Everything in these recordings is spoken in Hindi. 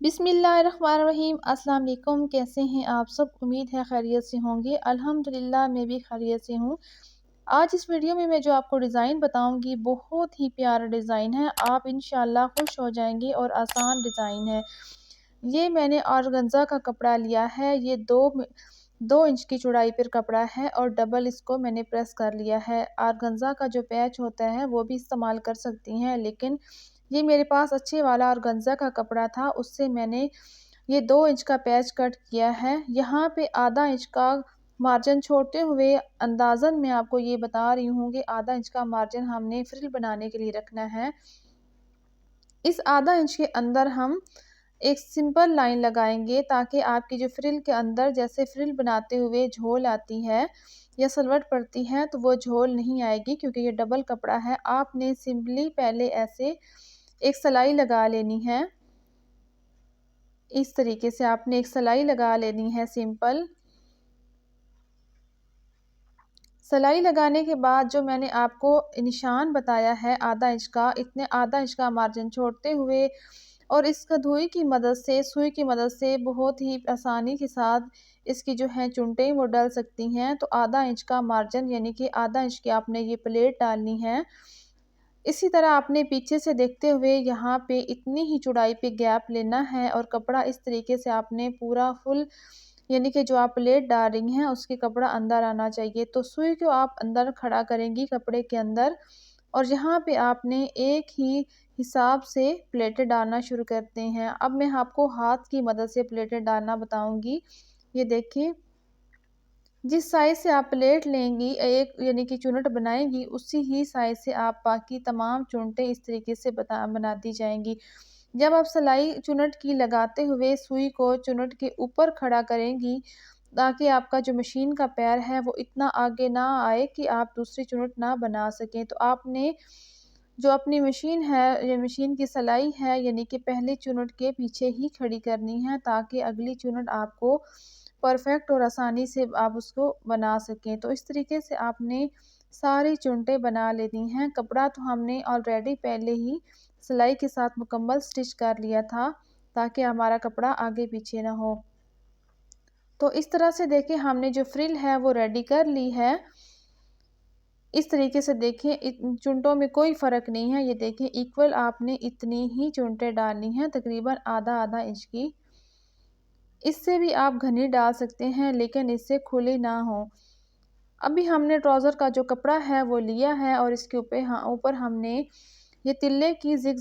बिस्मिल्लाहिर्रहमानिर्रहीम। अस्सलाम वालेकुम। कैसे हैं आप सब? उम्मीद है खैरियत से होंगे। अल्हम्दुलिल्लाह मैं भी खैरियत से हूँ। आज इस वीडियो में मैं जो आपको डिज़ाइन बताऊंगी बहुत ही प्यारा डिज़ाइन है, आप इंशाल्लाह खुश हो जाएंगे और आसान डिज़ाइन है। ये मैंने ऑर्गेन्जा का कपड़ा लिया है। ये दो इंच की चौड़ाई पर कपड़ा है और डबल इसको मैंने प्रेस कर लिया है। ऑर्गेन्जा का जो पैच होता है वो भी इस्तेमाल कर सकती हैं, लेकिन ये मेरे पास अच्छे वाला ऑर्गेन्जा का कपड़ा था, उससे मैंने ये 2 इंच का पैच कट किया है। यहाँ पे आधा इंच का मार्जिन छोड़ते हुए अंदाज़न मैं आपको ये बता रही हूँ कि आधा इंच का मार्जिन हमने फ्रिल बनाने के लिए रखना है। इस आधा इंच के अंदर हम एक सिंपल लाइन लगाएंगे ताकि आपकी जो फ्रिल के अंदर जैसे फ्रिल बनाते हुए झोल आती है या सलवट पड़ती है तो वो झोल नहीं आएगी, क्योंकि ये डबल कपड़ा है। आपने सिंपली पहले ऐसे एक सिलाई लगा लेनी है। इस तरीके से आपने एक सिलाई लगा लेनी है सिंपल। सिलाई लगाने के बाद जो मैंने आपको निशान बताया है आधा इंच का, इतने आधा इंच का मार्जिन छोड़ते हुए और इसका सुई की मदद से बहुत ही आसानी के साथ इसकी जो है चुनटें वो डाल सकती हैं। तो आधा इंच का मार्जिन यानी कि आधा इंच की आपने ये प्लेट डालनी है। इसी तरह आपने पीछे से देखते हुए यहाँ पे इतनी ही चौड़ाई पे गैप लेना है और कपड़ा इस तरीके से आपने पूरा फुल यानी कि जो आप प्लेट डाल रही हैं उसके कपड़ा अंदर आना चाहिए। तो सुई को आप अंदर खड़ा करेंगी कपड़े के अंदर और यहाँ पे आपने एक ही हिसाब से प्लेटें डालना शुरू करते हैं। अब मैं आपको हाथ की मदद से प्लेटें डालना बताऊंगी। ये देखिए, जिस साइज़ से आप प्लेट लेंगी एक यानी कि चुनट बनाएंगी, उसी ही साइज़ से आप बाकी तमाम चुनटें इस तरीके से बनाती जाएंगी। जब आप सिलाई चुनट की लगाते हुए सुई को चुनट के ऊपर खड़ा करेंगी ताकि आपका जो मशीन का पैर है वो इतना आगे ना आए कि आप दूसरी चुनट ना बना सकें। तो आपने जो अपनी मशीन है या मशीन की सिलाई है यानी कि पहली चुनट के पीछे ही खड़ी करनी है ताकि अगली चुनट आपको परफेक्ट और आसानी से आप उसको बना सकें। तो इस तरीके से आपने सारी चुनटें बना लेनी हैं। कपड़ा तो हमने ऑलरेडी पहले ही सिलाई के साथ मुकम्मल स्टिच कर लिया था ताकि हमारा कपड़ा आगे पीछे ना हो। तो इस तरह से देखिए, हमने जो फ्रिल है वो रेडी कर ली है। इस तरीके से देखें, चुनटों में कोई फ़र्क नहीं है। ये देखें, इक्वल आपने इतनी ही चुनटें डालनी हैं, तकरीबन आधा आधा इंच की। इससे भी आप घनी डाल सकते हैं लेकिन इससे खुली ना हो। अभी हमने ट्राउज़र का जो कपड़ा है वो लिया है और इसके ऊपर हमने ये तिल्ले की जिग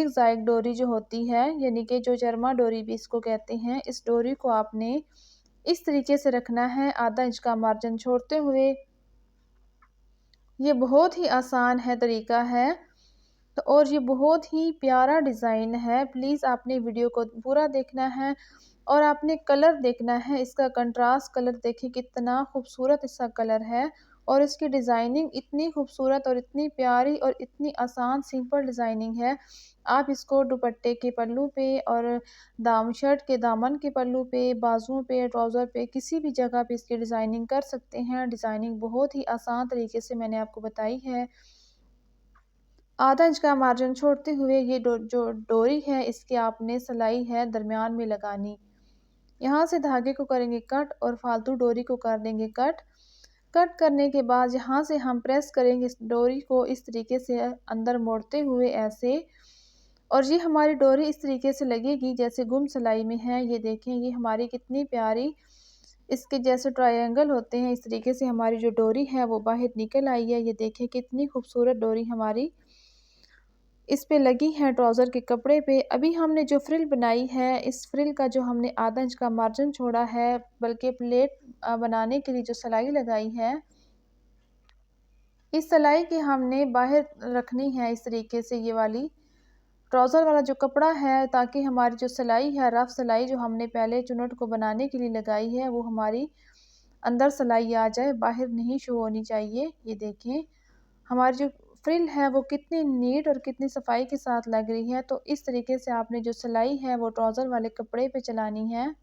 जैग डोरी जो होती है यानी कि जो चरमा डोरी भी इसको कहते हैं, इस डोरी को आपने इस तरीके से रखना है आधा इंच का मार्जिन छोड़ते हुए। ये बहुत ही आसान है तरीका है। तो और ये बहुत ही प्यारा डिज़ाइन है। प्लीज़ आपने वीडियो को पूरा देखना है और आपने कलर देखना है। इसका कंट्रास्ट कलर देखिए कितना खूबसूरत इसका कलर है और इसकी डिज़ाइनिंग इतनी खूबसूरत और इतनी प्यारी और इतनी आसान सिंपल डिज़ाइनिंग है। आप इसको दुपट्टे के पल्लू पे और शर्ट के दामन के पल्लू पे, बाजुओं पे, ट्राउज़र पे, किसी भी जगह पे इसकी डिज़ाइनिंग कर सकते हैं। डिज़ाइनिंग बहुत ही आसान तरीके से मैंने आपको बताई है। आधा इंच का मार्जिन छोड़ते हुए ये जो डोरी है इसकी आपने सिलाई है दरमियान में लगानी। यहाँ से धागे को करेंगे कट और फालतू डोरी को कर देंगे कट। कट करने के बाद यहाँ से हम प्रेस करेंगे इस डोरी को इस तरीके से अंदर मोड़ते हुए ऐसे, और ये हमारी डोरी इस तरीके से लगेगी जैसे गुम सिलाई में है। ये देखें, ये हमारी कितनी प्यारी इसके जैसे ट्रायंगल होते हैं, इस तरीके से हमारी जो डोरी है वो बाहर निकल आई है। ये देखें कितनी खूबसूरत डोरी हमारी इस पे लगी है ट्राउज़र के कपड़े पे। अभी हमने जो फ्रिल बनाई है, इस फ्रिल का जो हमने आधा इंच का मार्जिन छोड़ा है, बल्कि प्लेट बनाने के लिए जो सिलाई लगाई है, इस सिलाई के हमने बाहर रखनी है इस तरीके से ये वाली ट्राउज़र वाला जो कपड़ा है, ताकि हमारी जो सिलाई है, रफ सिलाई जो हमने पहले चुनट को बनाने के लिए लगाई है वो हमारी अंदर सिलाई आ जाए, बाहर नहीं शो होनी चाहिए। ये देखें हमारी जो फ्रिल है वो कितनी नीट और कितनी सफाई के साथ लग रही है। तो इस तरीके से आपने जो सिलाई है वो ट्राउज़र वाले कपड़े पे चलानी है।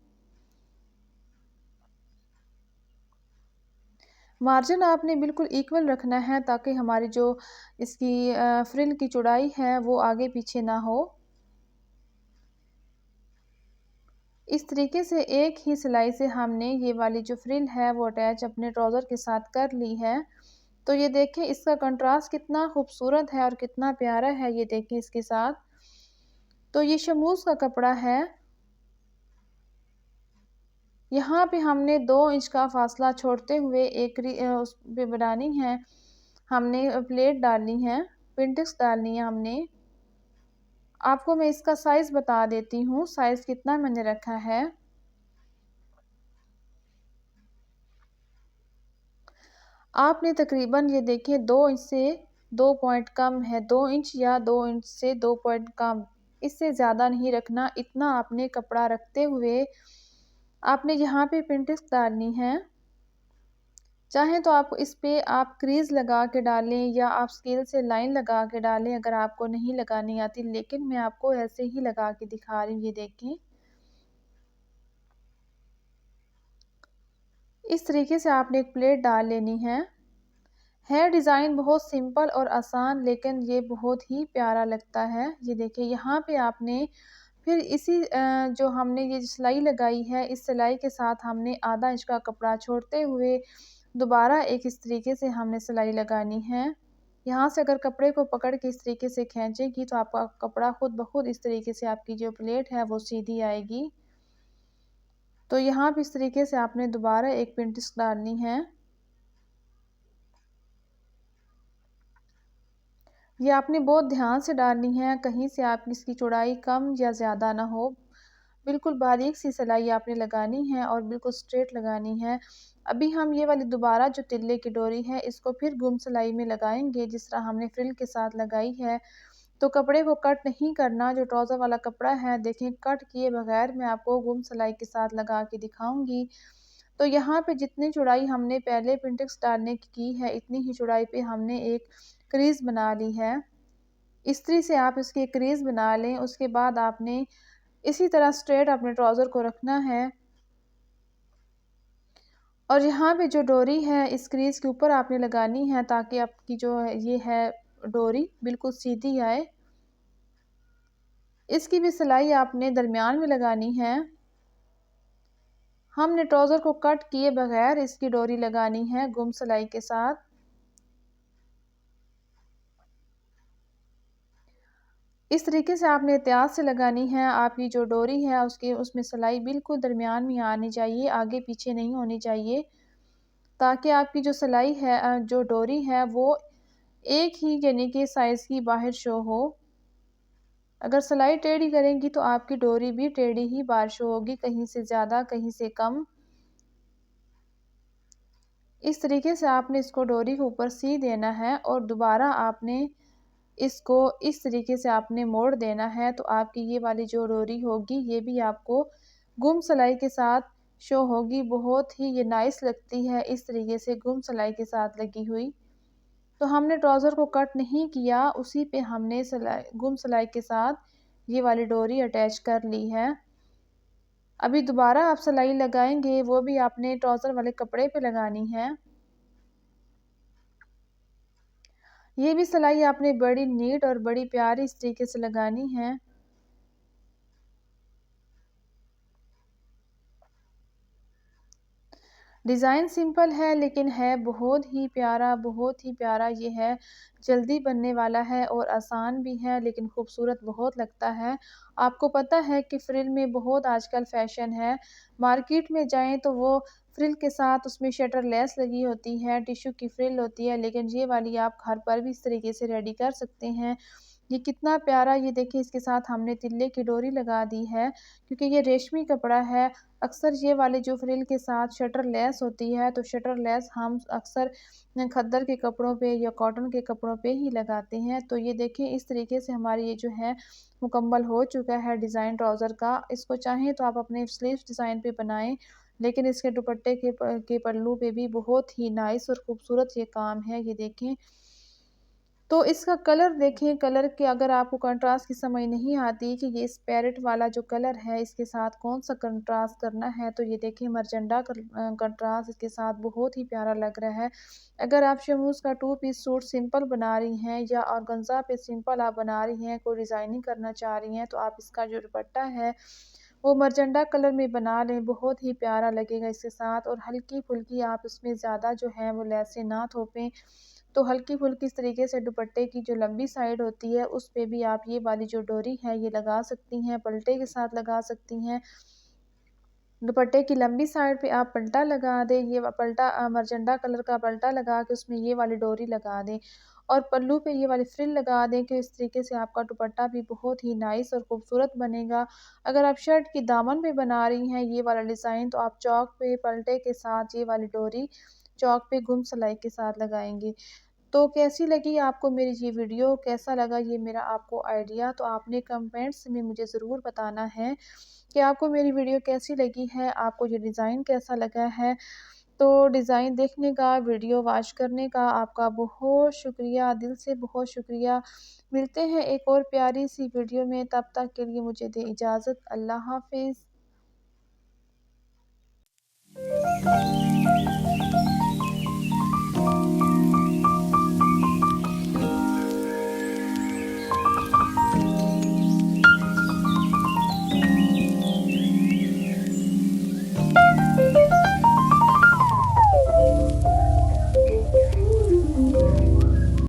मार्जिन आपने बिल्कुल इक्वल रखना है ताकि हमारी जो इसकी फ्रिल की चौड़ाई है वो आगे पीछे ना हो। इस तरीके से एक ही सिलाई से हमने ये वाली जो फ्रिल है वो अटैच अपने ट्राउज़र के साथ कर ली है। तो ये देखें इसका कंट्रास्ट कितना खूबसूरत है और कितना प्यारा है, ये देखें इसके साथ। तो ये शमूस का कपड़ा है। यहाँ पे हमने 2 इंच का फासला छोड़ते हुए उस पे बनानी है, हमने प्लेट डालनी है, पिंटेक्स डालनी है हमने। आपको मैं इसका साइज़ बता देती हूँ, साइज़ कितना मैंने रखा है। आपने तकरीबन ये देखिए 2 इंच से 2 पॉइंट कम है, 2 इंच या 2 इंच से 2 पॉइंट कम, इससे ज़्यादा नहीं रखना। इतना आपने कपड़ा रखते हुए आपने यहाँ पे पिंटेक्स डालनी है। चाहें तो आप इस पे आप क्रीज़ लगा के डालें या आप स्केल से लाइन लगा के डालें अगर आपको नहीं लगानी आती, लेकिन मैं आपको ऐसे ही लगा के दिखा रही हूँ, ये देखें। इस तरीके से आपने एक प्लेट डाल लेनी है डिज़ाइन बहुत सिंपल और आसान, लेकिन ये बहुत ही प्यारा लगता है। ये देखिए यहाँ पे आपने फिर इसी जो हमने ये सिलाई लगाई है, इस सिलाई के साथ हमने आधा इंच का कपड़ा छोड़ते हुए दोबारा एक इस तरीके से हमने सिलाई लगानी है। यहाँ से अगर कपड़े को पकड़ के इस तरीके से खींचेंगी तो आपका कपड़ा खुद ब खुद इस तरीके से आपकी जो प्लेट है वो सीधी आएगी। तो यहाँ पे इस तरीके से आपने दोबारा एक पिंटेक्स डालनी है। ये आपने बहुत ध्यान से डालनी है, कहीं से आप इसकी चौड़ाई कम या ज़्यादा ना हो। बिल्कुल बारीक सी सिलाई आपने लगानी है और बिल्कुल स्ट्रेट लगानी है। अभी हम ये वाली दोबारा जो तिल्ले की डोरी है इसको फिर गुम सिलाई में लगाएंगे जिस तरह हमने फ्रिल के साथ लगाई है। तो कपड़े को कट नहीं करना, जो ट्राउज़र वाला कपड़ा है देखें कट किए बगैर मैं आपको गुम सिलाई के साथ लगा के दिखाऊंगी। तो यहाँ पे जितनी चौड़ाई हमने पहले पिंटेक्स डालने की है, इतनी ही चौड़ाई पे हमने एक क्रीज बना ली है। इस्त्री से आप इसकी क्रीज बना लें, उसके बाद आपने इसी तरह स्ट्रेट अपने ट्राउज़र को रखना है और यहाँ पे जो डोरी है इस क्रीज के ऊपर आपने लगानी है ताकि आपकी जो ये है डोरी बिल्कुल सीधी आए। इसकी भी सिलाई आपने दरमियान में लगानी है। हमने ट्राउज़र को कट किए बगैर इसकी डोरी लगानी है गुम सिलाई के साथ। इस तरीके से आपने एहतियात से लगानी है। आपकी जो डोरी है उसमें सिलाई बिल्कुल दरमियान में आनी चाहिए, आगे पीछे नहीं होनी चाहिए, ताकि आपकी जो सिलाई है जो डोरी है वो एक ही यानी कि साइज़ की बाहर शो हो। अगर सिलाई टेढ़ी करेंगी तो आपकी डोरी भी टेढ़ी ही बाहर शो होगी, कहीं से ज़्यादा कहीं से कम। इस तरीके से आपने इसको डोरी के ऊपर सी देना है और दोबारा आपने इसको इस तरीके से आपने मोड़ देना है। तो आपकी ये वाली जो डोरी होगी ये भी आपको गुम सिलाई के साथ शो होगी। बहुत ही ये नाइस लगती है इस तरीके से गुम सिलाई के साथ लगी हुई। तो हमने ट्राउज़र को कट नहीं किया, उसी पे हमने गुम सिलाई के साथ ये वाली डोरी अटैच कर ली है। अभी दोबारा आप सिलाई लगाएंगे वो भी आपने ट्राउज़र वाले कपड़े पे लगानी है। ये भी सिलाई आपने बड़ी नीट और बड़ी प्यारी इस तरीके से लगानी है। डिज़ाइन सिंपल है लेकिन है बहुत ही प्यारा, बहुत ही प्यारा। ये है जल्दी बनने वाला है और आसान भी है लेकिन खूबसूरत बहुत लगता है। आपको पता है कि फ्रिल में बहुत आजकल फ़ैशन है। मार्केट में जाएँ तो वो फ्रिल के साथ उसमें शटर लेस लगी होती है, टिश्यू की फ्रिल होती है, लेकिन ये वाली आप घर पर भी इस तरीके से रेडी कर सकते हैं। ये कितना प्यारा, ये देखिए इसके साथ हमने तिल्ले की डोरी लगा दी है क्योंकि ये रेशमी कपड़ा है। अक्सर ये वाले जो फ्रिल के साथ शटर लेस होती है तो शटर लेस हम अक्सर खद्दर के कपड़ों पे या कॉटन के कपड़ों पे ही लगाते हैं। तो ये देखिए इस तरीके से हमारी ये जो है मुकम्मल हो चुका है डिज़ाइन ट्राउज़र का। इसको चाहें तो आप अपने स्लीव्स डिज़ाइन पे बनाएं, लेकिन इसके दुपट्टे के पल्लू पे भी बहुत ही नाइस और खूबसूरत ये काम है। ये देखें तो इसका कलर देखें, कलर के अगर आपको कंट्रास्ट की समझ नहीं आती कि ये इस पैरेट वाला जो कलर है इसके साथ कौन सा कंट्रास्ट करना है, तो ये देखिए मरजंडा कंट्रास्ट इसके साथ बहुत ही प्यारा लग रहा है। अगर आप शमूज का 2 पीस सूट सिंपल बना रही हैं या ऑर्गेन्जा पे सिंपल आप बना रही हैं, कोई डिज़ाइनिंग करना चाह रही हैं, तो आप इसका जो दुपट्टा है वो मरजंडा कलर में बना लें, बहुत ही प्यारा लगेगा इसके साथ। और हल्की-फुल्की आप उसमें ज़्यादा जो है वो लेसें ना थोपें, तो हल्की-फुल्की इस तरीके से दुपट्टे की जो लंबी साइड होती है उस पे भी आप ये वाली जो डोरी है ये लगा सकती हैं, पल्टे के साथ लगा सकती हैं। दुपट्टे की लंबी साइड पे आप पल्टा लगा दें, ये पल्टा मरजंडा कलर का पल्टा लगा के उसमें ये वाली डोरी लगा दें और पल्लू पे ये वाली फ्रिल लगा दें कि इस तरीके से आपका दुपट्टा भी बहुत ही नाइस और खूबसूरत बनेगा। अगर आप शर्ट की दामन पे बना रही हैं ये वाला डिज़ाइन, तो आप चौक पे पल्टे के साथ ये वाली डोरी चौक पे गुम सिलाई के साथ लगाएँगे। तो कैसी लगी आपको मेरी ये वीडियो? कैसा लगा ये मेरा आपको आइडिया? तो आपने कमेंट्स में मुझे ज़रूर बताना है कि आपको मेरी वीडियो कैसी लगी है, आपको ये डिज़ाइन कैसा लगा है। तो डिज़ाइन देखने का, वीडियो वॉच करने का आपका बहुत शुक्रिया, दिल से बहुत शुक्रिया। मिलते हैं एक और प्यारी-सी वीडियो में, तब तक के लिए मुझे दें इजाज़त। अल्लाह हाफ़िज़।